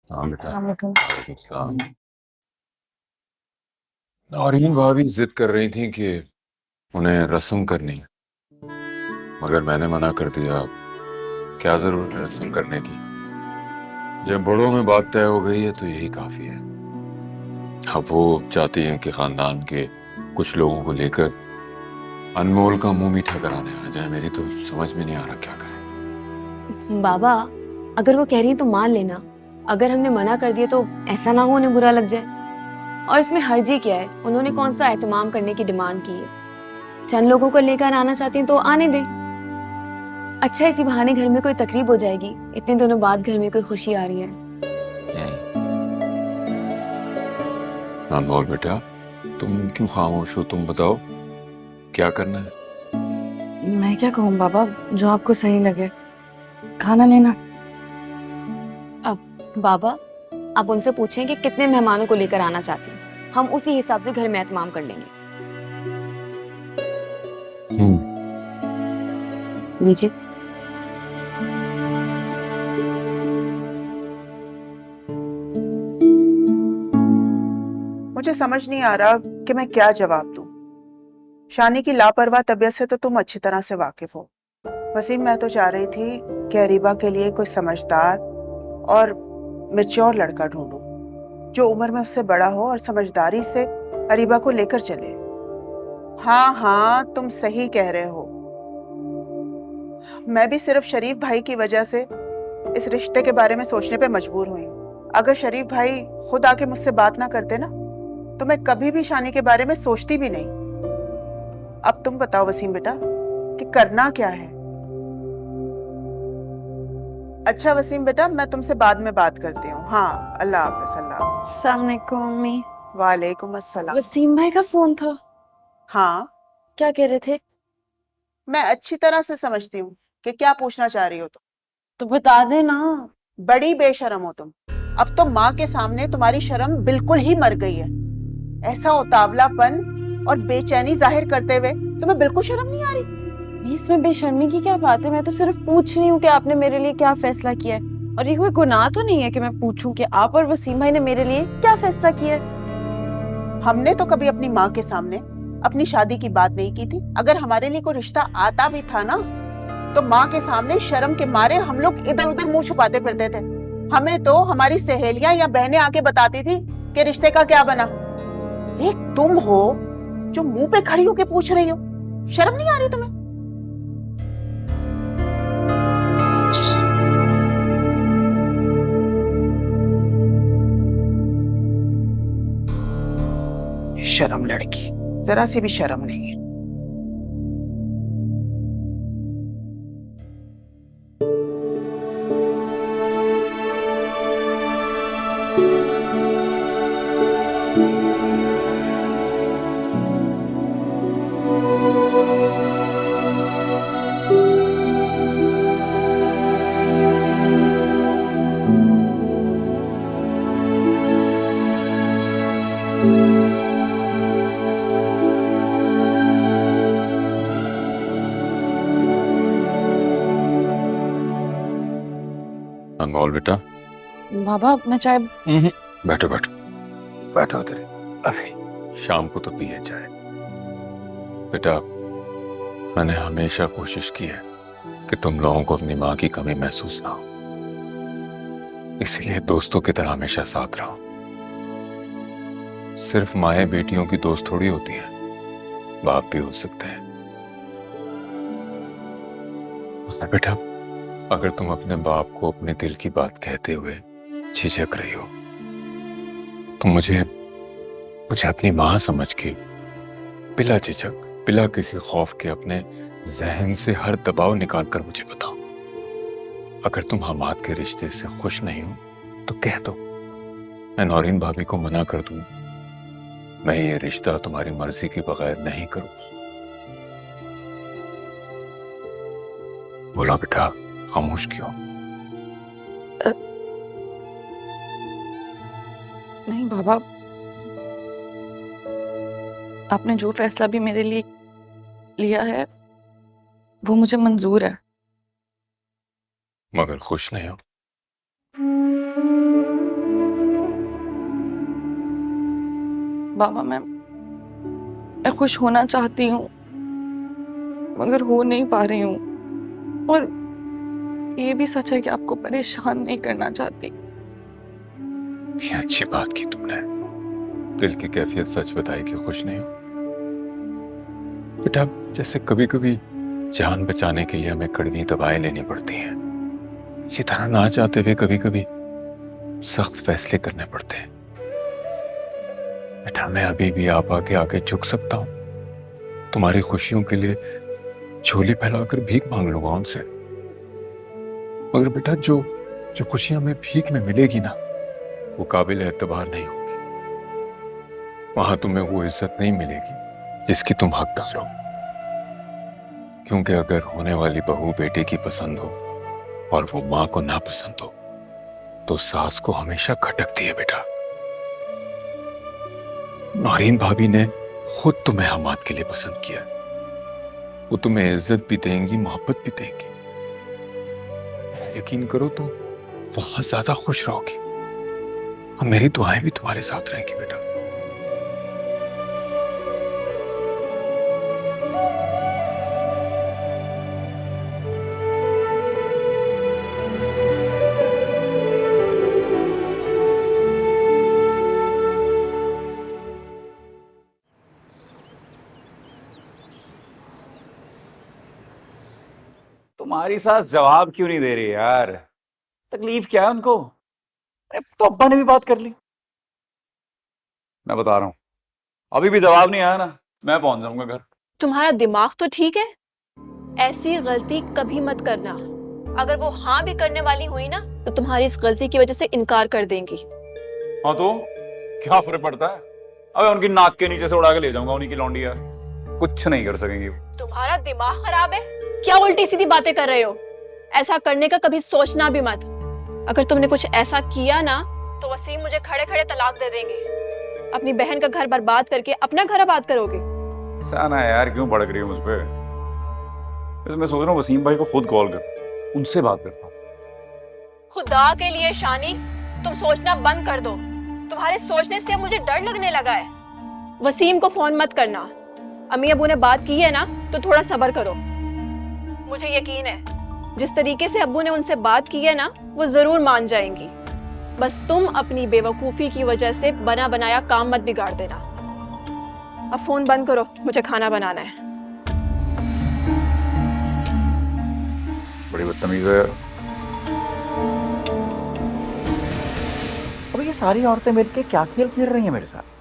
हाँ बेटा। अस्सलाम वालेकुम। वालेकुम सलाम। नौरीन भाभी जिद कर रही थी कि उन्हें रस्म करनी है, मगर मैंने मना कर दिया। क्या जरूरत है रस्म करने की? जब बड़ों में बात तय हो गई है तो यही काफी है। अब वो चाहती हैं कि खानदान के कुछ लोगों को लेकर अनमोल का मुंह मीठा कराने आ जाए। मेरी तो समझ में नहीं आ रहा क्या करें। बाबा, अगर वो कह रही है तो मान लेना। अगर हमने मना कर दिया तो ऐसा ना हो उन्हें बुरा लग जाए। और इसमें हर्जी क्या है? उन्होंने कौन सा एहतमाम करने की डिमांड की है? चंद लोगों को लेकर आना चाहती हैं तो आने दें। अच्छा, इसी बहाने घर में कोई तकरीब हो जाएगी। इतने दिनों बाद घर में कोई खुशी आ रही है। अनमोल बेटा, तुम क्यों खामोश हो? तुम बताओ क्या करना है। मैं क्या कहूँ बाबा, जो आपको सही लगे। खाना लेना। अब बाबा, आप उनसे पूछें कि कितने मेहमानों को लेकर आना चाहती हैं। हम उसी हिसाब से घर में एहतमाम कर लेंगे। हम्म। लीजिए। मुझे समझ नहीं आ रहा कि मैं क्या जवाब दूं। शानी की लापरवाह तबीयत से तो तुम अच्छी तरह से वाकिफ हो। वसीम, मैं तो चाह रही थी कि अरीबा के लिए कोई समझदार और मैच्योर लड़का ढूंढूं, जो उम्र में उससे बड़ा हो और समझदारी से अरीबा को लेकर चले। हाँ हाँ, तुम सही कह रहे हो। मैं भी सिर्फ शरीफ भाई की वजह से इस रिश्ते के बारे में सोचने पे मजबूर हुई हूं। अगर शरीफ भाई खुद आके मुझसे बात ना करते ना, तो मैं कभी भी शानी के बारे में सोचती भी नहीं। अब तुम बताओ वसीम बेटा कि करना क्या है। अच्छा वसीम बेटा, मैं तुमसे बाद में बात करती हूँ। हाँ, अल्लाह हाफिज। अल्लाह हाफिज। अस्सलाम वालेकुम अम्मी। वालेकुम अस्सलाम। वसीम भाई का फोन था। हाँ, क्या कह रहे थे? मैं अच्छी तरह से समझती हूँ कि क्या पूछना चाह रही हो तुम। तो बता देना। बड़ी बेशरम हो तुम। अब तो माँ के सामने तुम्हारी शर्म बिल्कुल ही मर गई है। ऐसा उतावलापन और बेचैनी जाहिर करते हुए तुम्हें बिल्कुल शर्म नहीं आ रही? इसमें बेशर्मी की क्या बात है? मैं तो सिर्फ पूछ रही हूँ कि आपने मेरे लिए क्या फैसला किया है। और ये कोई गुनाह तो नहीं है कि मैं पूछूं कि आप और वसीम भाई ने मेरे लिए क्या फैसला किया है। हमने तो कभी अपनी माँ के सामने अपनी शादी की बात नहीं की थी। अगर हमारे लिए कोई रिश्ता आता भी था ना, तो माँ के सामने शर्म के मारे हम लोग इधर उधर मुंह छुपाते फिरते थे। हमें तो हमारी सहेलियां या बहनें आके बताती थी कि रिश्ते का क्या बना। एक तुम हो जो मुंह पे खड़ी होके पूछ रही हो। शर्म नहीं आ रही तुम्हें? शर्म लड़की, जरा सी भी शर्म नहीं है। अनमोल बेटा। बाबा मैं चाय। बैठो बैठो बैठो उधर। अरे शाम को तो पिए चाय। बेटा, मैंने हमेशा कोशिश की है कि तुम लोगों को अपनी माँ की कमी महसूस ना हो, इसीलिए दोस्तों की तरह हमेशा साथ रहो। सिर्फ माएँ बेटियों की दोस्त थोड़ी होती हैं, बाप भी हो सकते हैं। और बेटा, अगर तुम अपने बाप को अपने दिल की बात कहते हुए झिझक रही हो, तो मुझे मुझे अपनी माँ समझ के बिला झिझक, बिला किसी खौफ के अपने जहन से हर दबाव निकाल कर मुझे बताओ। अगर तुम हमाद के रिश्ते से खुश नहीं हो तो कह दो, मैं नौरीन भाभी को मना कर दूं। मैं ये रिश्ता तुम्हारी मर्जी के बगैर नहीं करूंगा। बोला बेटा, खामोश क्यों? नहीं बाबा, आपने जो फैसला भी मेरे लिए लिया है वो मुझे मंजूर है। मगर खुश नहीं हो? बाबा मैं खुश होना चाहती हूँ मगर हो नहीं पा रही हूँ, और ये भी सच है कि आपको परेशान नहीं करना चाहती। ये अच्छी बात की तुमने, दिल की कैफियत सच बताई कि खुश नहीं हो। बेटा, जैसे कभी कभी जान बचाने के लिए हमें कड़वी दवाएं लेनी पड़ती हैं, इसी तरह ना चाहते हुए कभी कभी सख्त फैसले करने पड़ते हैं। बेटा, मैं अभी भी आप आगे आगे झुक सकता हूं, तुम्हारी खुशियों के लिए झोली फैलाकर भीख मांग लूंगा उनसे। मगर बेटा, जो जो खुशी हमें भीख में मिलेगी ना, वो काबिल एतबार नहीं होगी। वहां तुम्हें वो इज्जत नहीं मिलेगी जिसकी तुम हकदार हो। क्योंकि अगर होने वाली बहू बेटे की पसंद हो और वो मां को ना पसंद हो तो सास को हमेशा खटकती है बेटा। नौरीन भाभी ने खुद तुम्हें हमाद के लिए पसंद किया, वो तुम्हें इज्जत भी देंगी, मोहब्बत भी देंगी। यकीन करो, तुम वहां ज्यादा खुश रहोगी और मेरी दुआएं भी तुम्हारे साथ रहेंगी बेटा। तुम्हारी सास जवाब क्यों नहीं दे रही यार? तकलीफ क्या है उनको? अरे तो अब्बा ने भी बात कर ली। मैं बता रहा हूँ, अभी भी जवाब नहीं आया ना, मैं पहुंच जाऊंगा घर। तुम्हारा दिमाग तो ठीक है, ऐसी गलती कभी मत करना। अगर वो हाँ भी करने वाली हुई ना तो तुम्हारी इस गलती की वजह से इनकार कर देंगी। हाँ तो क्या फर्क पड़ता है? अबे उनकी नाक के नीचे से उड़ा के ले जाऊंगा उन्हीं की लौंडी यार, कुछ नहीं कर सकेंगी वो। तुम्हारा दिमाग खराब है क्या? उल्टी सीधी बातें कर रहे हो। ऐसा करने का कभी सोचना भी मत। अगर तुमने कुछ ऐसा किया ना तो वसीम मुझे खड़े खड़े तलाक दे देंगे। अपनी बहन का घर बर्बाद करके अपना घर आबाद करोगे। साना यार, क्यों भड़क रही हो मुझ पे? मैं सोच रहा हूँ वसीम भाई को खुद कॉल कर, उनसे बात करता हूँ। खुदा के लिए शानी, तुम सोचना बंद कर दो। तुम्हारे सोचने से अब मुझे डर लगने लगा है। वसीम को फोन मत करना। अम्मी अबू ने बात की है ना तो थोड़ा सब्र करो। मुझे यकीन है जिस तरीके से अब्बू ने उनसे बात की है ना वो जरूर मान जाएंगी। बस तुम अपनी बेवकूफी की वजह से बना बनाया काम मत बिगाड़ देना। अब फोन बंद करो, मुझे खाना बनाना है। बड़ी बदतमीज है यार। अब ये सारी औरतें मिलके क्या खेल खेल रही हैं मेरे साथ?